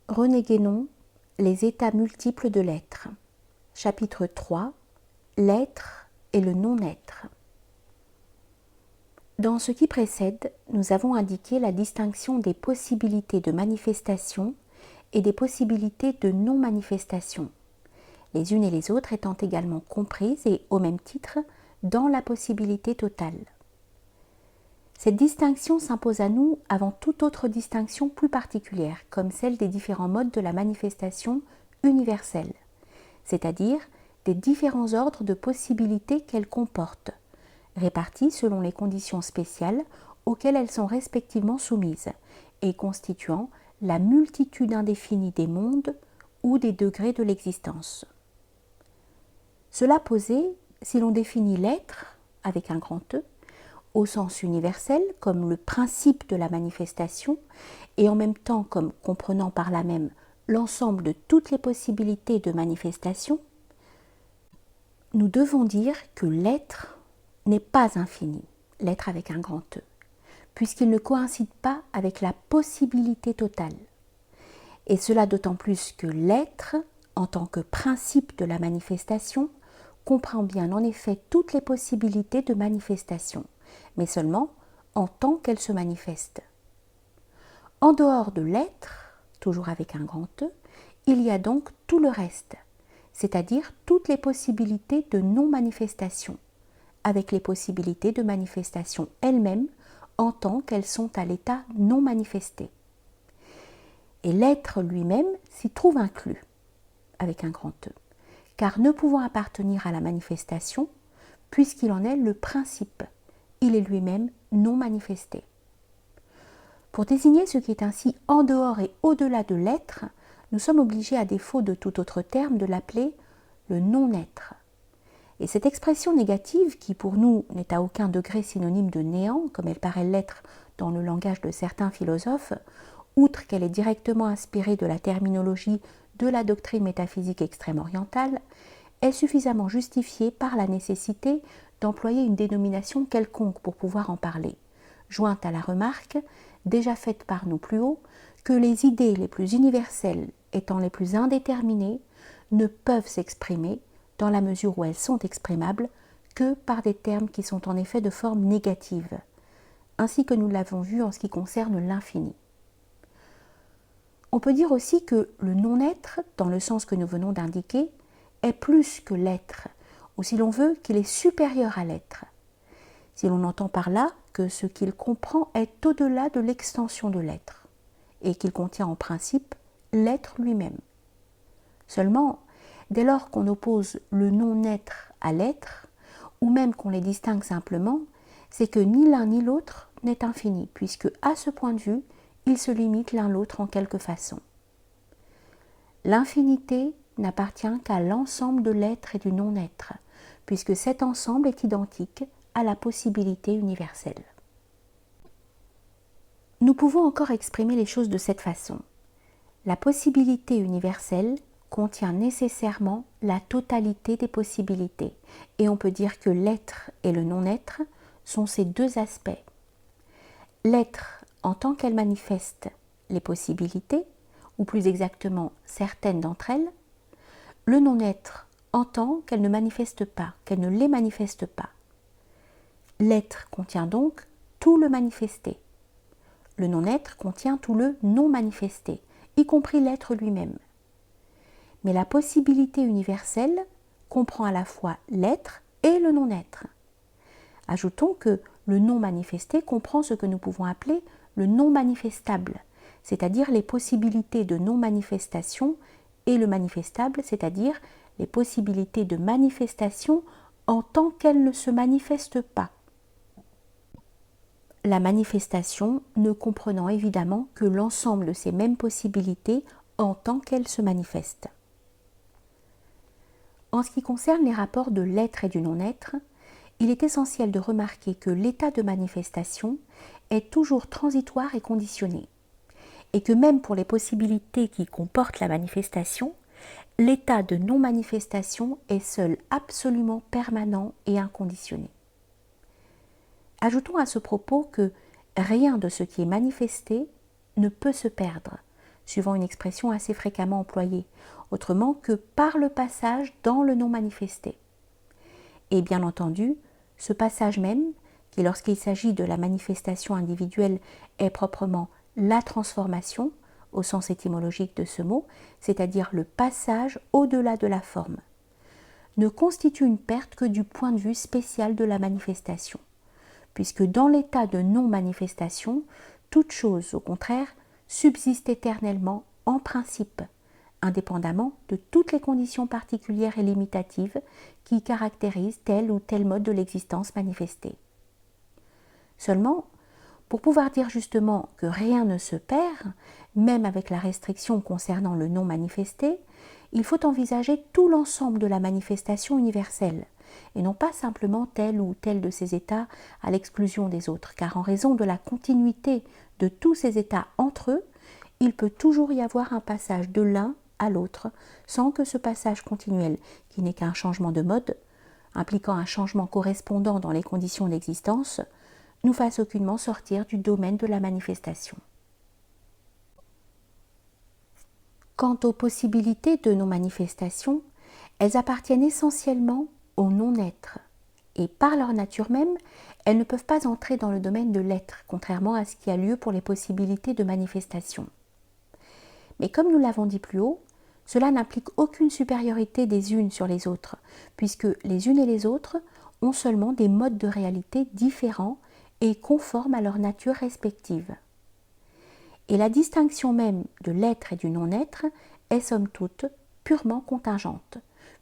René Guénon, Les états multiples de l'être. Chapitre 3. L'être et le non-être. Dans ce qui précède, nous avons indiqué la distinction des possibilités de manifestation et des possibilités de non-manifestation, les unes et les autres étant également comprises et, au même titre, dans la possibilité totale. Cette distinction s'impose à nous avant toute autre distinction plus particulière, comme celle des différents modes de la manifestation universelle, c'est-à-dire des différents ordres de possibilités qu'elle comporte, répartis selon les conditions spéciales auxquelles elles sont respectivement soumises, et constituant la multitude indéfinie des mondes ou des degrés de l'existence. Cela posé, si l'on définit l'être, avec un grand E, au sens universel comme le principe de la manifestation et en même temps comme comprenant par là même l'ensemble de toutes les possibilités de manifestation, nous devons dire que l'être n'est pas infini, l'être avec un grand E, puisqu'il ne coïncide pas avec la possibilité totale. Et cela d'autant plus que l'être, en tant que principe de la manifestation, comprend bien en effet toutes les possibilités de manifestation, mais seulement en tant qu'elle se manifeste. En dehors de l'être, toujours avec un grand E, il y a donc tout le reste, c'est-à-dire toutes les possibilités de non-manifestation, avec les possibilités de manifestation elles-mêmes en tant qu'elles sont à l'état non manifesté. Et l'être lui-même s'y trouve inclus, avec un grand E, car ne pouvant appartenir à la manifestation, puisqu'il en est le principe, il est lui-même non manifesté. Pour désigner ce qui est ainsi en dehors et au-delà de l'être, nous sommes obligés, à défaut de tout autre terme, de l'appeler le non-être. Et cette expression négative, qui pour nous n'est à aucun degré synonyme de néant, comme elle paraît l'être dans le langage de certains philosophes, outre qu'elle est directement inspirée de la terminologie de la doctrine métaphysique extrême-orientale, est suffisamment justifiée par la nécessité d'employer une dénomination quelconque pour pouvoir en parler, jointe à la remarque, déjà faite par nous plus haut, que les idées les plus universelles étant les plus indéterminées, ne peuvent s'exprimer, dans la mesure où elles sont exprimables, que par des termes qui sont en effet de forme négative, ainsi que nous l'avons vu en ce qui concerne l'infini. On peut dire aussi que le non-être, dans le sens que nous venons d'indiquer, est plus que l'être, ou si l'on veut, qu'il est supérieur à l'être. Si l'on entend par là que ce qu'il comprend est au-delà de l'extension de l'être, et qu'il contient en principe l'être lui-même. Seulement, dès lors qu'on oppose le non-être à l'être, ou même qu'on les distingue simplement, c'est que ni l'un ni l'autre n'est infini, puisque à ce point de vue, ils se limitent l'un l'autre en quelque façon. L'infinité n'appartient qu'à l'ensemble de l'être et du non-être, puisque cet ensemble est identique à la possibilité universelle. Nous pouvons encore exprimer les choses de cette façon. La possibilité universelle contient nécessairement la totalité des possibilités, et on peut dire que l'être et le non-être sont ces deux aspects. L'être en tant qu'elle manifeste les possibilités, ou plus exactement certaines d'entre elles, le non-être en tant qu'elle ne manifeste pas, qu'elle ne les manifeste pas. L'être contient donc tout le manifesté. Le non-être contient tout le non manifesté, y compris l'être lui-même. Mais la possibilité universelle comprend à la fois l'être et le non-être. Ajoutons que le non manifesté comprend ce que nous pouvons appeler le non manifestable, c'est-à-dire les possibilités de non-manifestation, et le manifestable, c'est-à-dire les possibilités de manifestation en tant qu'elles ne se manifestent pas. La manifestation ne comprenant évidemment que l'ensemble de ces mêmes possibilités en tant qu'elles se manifestent. En ce qui concerne les rapports de l'être et du non-être, il est essentiel de remarquer que l'état de manifestation est toujours transitoire et conditionné, et que même pour les possibilités qui comportent la manifestation, l'état de non-manifestation est seul absolument permanent et inconditionné. Ajoutons à ce propos que rien de ce qui est manifesté ne peut se perdre, suivant une expression assez fréquemment employée, autrement que par le passage dans le non manifesté. Et bien entendu, ce passage même, qui lorsqu'il s'agit de la manifestation individuelle est proprement la transformation, au sens étymologique de ce mot, c'est-à-dire le passage au-delà de la forme, ne constitue une perte que du point de vue spécial de la manifestation, puisque dans l'état de non-manifestation, toute chose, au contraire, subsiste éternellement en principe, indépendamment de toutes les conditions particulières et limitatives qui caractérisent tel ou tel mode de l'existence manifestée. Seulement, pour pouvoir dire justement que rien ne se perd, même avec la restriction concernant le non manifesté, il faut envisager tout l'ensemble de la manifestation universelle, et non pas simplement tel ou tel de ces états à l'exclusion des autres, car en raison de la continuité de tous ces états entre eux, il peut toujours y avoir un passage de l'un à l'autre, sans que ce passage continuel, qui n'est qu'un changement de mode, impliquant un changement correspondant dans les conditions d'existence, nous fasse aucunement sortir du domaine de la manifestation. Quant aux possibilités de non-manifestation, elles appartiennent essentiellement au non-être, et par leur nature même, elles ne peuvent pas entrer dans le domaine de l'être, contrairement à ce qui a lieu pour les possibilités de manifestation. Mais comme nous l'avons dit plus haut, cela n'implique aucune supériorité des unes sur les autres, puisque les unes et les autres ont seulement des modes de réalité différents et conformes à leur nature respective. Et la distinction même de l'être et du non-être est somme toute purement contingente,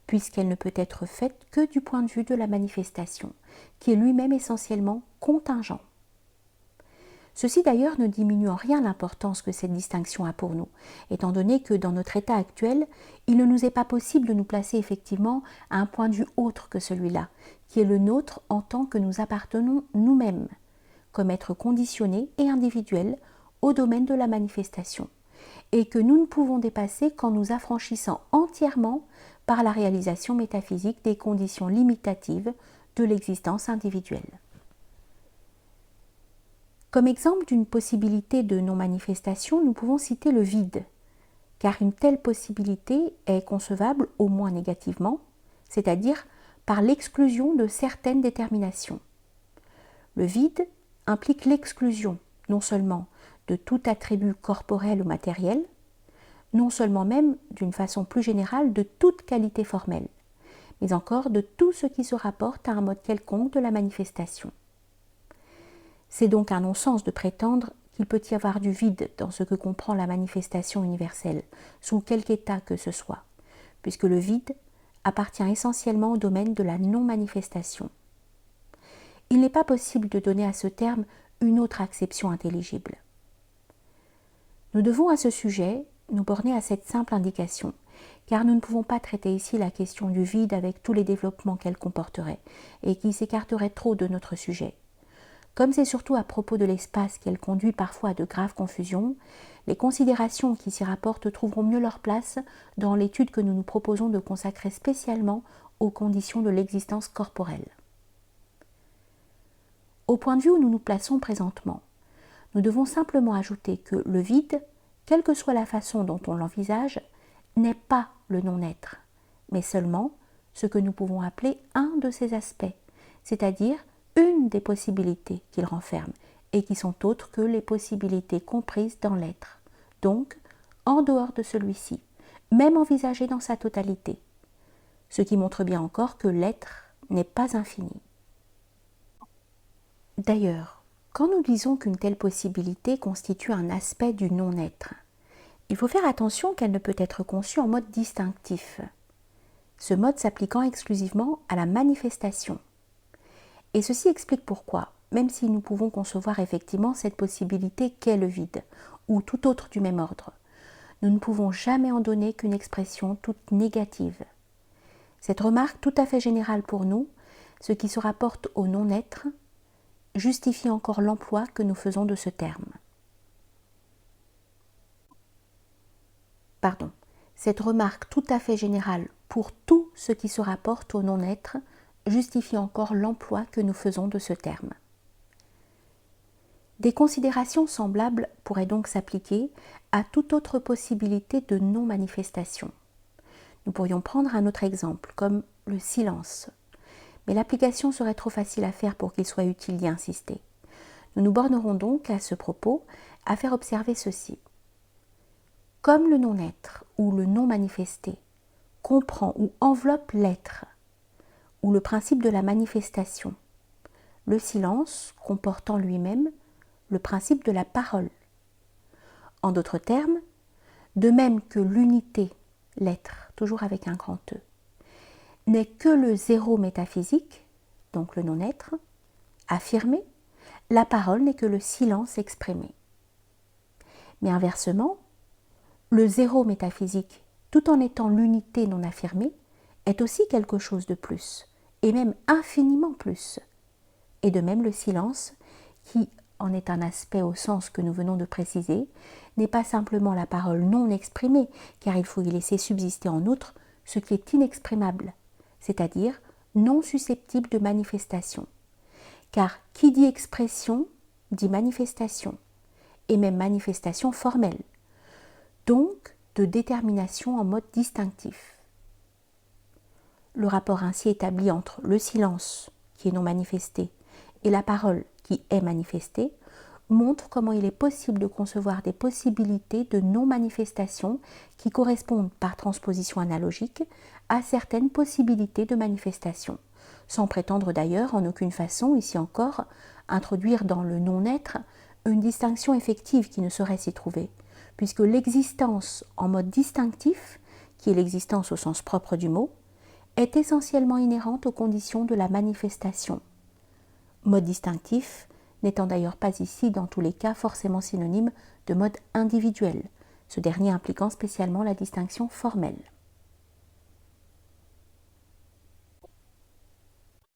puisqu'elle ne peut être faite que du point de vue de la manifestation, qui est lui-même essentiellement contingent. Ceci d'ailleurs ne diminue en rien l'importance que cette distinction a pour nous, étant donné que dans notre état actuel, il ne nous est pas possible de nous placer effectivement à un point de vue autre que celui-là, qui est le nôtre en tant que nous appartenons nous-mêmes, comme être conditionnés et individuels au domaine de la manifestation, et que nous ne pouvons dépasser qu'en nous affranchissant entièrement par la réalisation métaphysique des conditions limitatives de l'existence individuelle. Comme exemple d'une possibilité de non-manifestation, nous pouvons citer le vide, car une telle possibilité est concevable au moins négativement, c'est-à-dire par l'exclusion de certaines déterminations. Le vide implique l'exclusion, non seulement de tout attribut corporel ou matériel, non seulement même, d'une façon plus générale, de toute qualité formelle, mais encore de tout ce qui se rapporte à un mode quelconque de la manifestation. C'est donc un non-sens de prétendre qu'il peut y avoir du vide dans ce que comprend la manifestation universelle, sous quelque état que ce soit, puisque le vide appartient essentiellement au domaine de la non-manifestation. Il n'est pas possible de donner à ce terme une autre acception intelligible. Nous devons à ce sujet nous borner à cette simple indication, car nous ne pouvons pas traiter ici la question du vide avec tous les développements qu'elle comporterait, et qui s'écarteraient trop de notre sujet. Comme c'est surtout à propos de l'espace qu'elle conduit parfois à de graves confusions, les considérations qui s'y rapportent trouveront mieux leur place dans l'étude que nous nous proposons de consacrer spécialement aux conditions de l'existence corporelle. Au point de vue où nous nous plaçons présentement, nous devons simplement ajouter que le vide, quelle que soit la façon dont on l'envisage, n'est pas le non-être, mais seulement ce que nous pouvons appeler un de ses aspects, c'est-à-dire une des possibilités qu'il renferme, et qui sont autres que les possibilités comprises dans l'être, donc en dehors de celui-ci, même envisagé dans sa totalité, ce qui montre bien encore que l'être n'est pas infini. D'ailleurs, quand nous disons qu'une telle possibilité constitue un aspect du non-être, il faut faire attention qu'elle ne peut être conçue en mode distinctif, ce mode s'appliquant exclusivement à la manifestation. Et ceci explique pourquoi, même si nous pouvons concevoir effectivement cette possibilité qu'est le vide, ou tout autre du même ordre, nous ne pouvons jamais en donner qu'une expression toute négative. Cette remarque tout à fait générale pour nous, ce qui se rapporte au non-être, justifie encore l'emploi que nous faisons de ce terme. Cette remarque tout à fait générale pour tout ce qui se rapporte au non-être justifie encore l'emploi que nous faisons de ce terme. Des considérations semblables pourraient donc s'appliquer à toute autre possibilité de non-manifestation. Nous pourrions prendre un autre exemple, comme le silence. Mais l'application serait trop facile à faire pour qu'il soit utile d'y insister. Nous nous bornerons donc à ce propos à faire observer ceci. Comme le non-être ou le non-manifesté comprend ou enveloppe l'être, ou le principe de la manifestation, le silence comporte en lui-même le principe de la parole. En d'autres termes, de même que l'unité, l'être, toujours avec un grand E, n'est que le zéro métaphysique, donc le non-être, affirmé, la parole n'est que le silence exprimé. Mais inversement, le zéro métaphysique, tout en étant l'unité non affirmée, est aussi quelque chose de plus, et même infiniment plus. Et de même le silence, qui en est un aspect au sens que nous venons de préciser, n'est pas simplement la parole non exprimée, car il faut y laisser subsister en outre ce qui est inexprimable, c'est-à-dire non susceptible de manifestation. Car qui dit expression dit manifestation, et même manifestation formelle, donc de détermination en mode distinctif. Le rapport ainsi établi entre le silence, qui est non manifesté, et la parole, qui est manifestée, montre comment il est possible de concevoir des possibilités de non-manifestation qui correspondent par transposition analogique à certaines possibilités de manifestation, sans prétendre d'ailleurs en aucune façon, ici encore, introduire dans le non-être une distinction effective qui ne saurait s'y trouver, puisque l'existence en mode distinctif, qui est l'existence au sens propre du mot, est essentiellement inhérente aux conditions de la manifestation. Mode distinctif n'étant d'ailleurs pas ici, dans tous les cas, forcément synonyme de mode individuel, ce dernier impliquant spécialement la distinction formelle.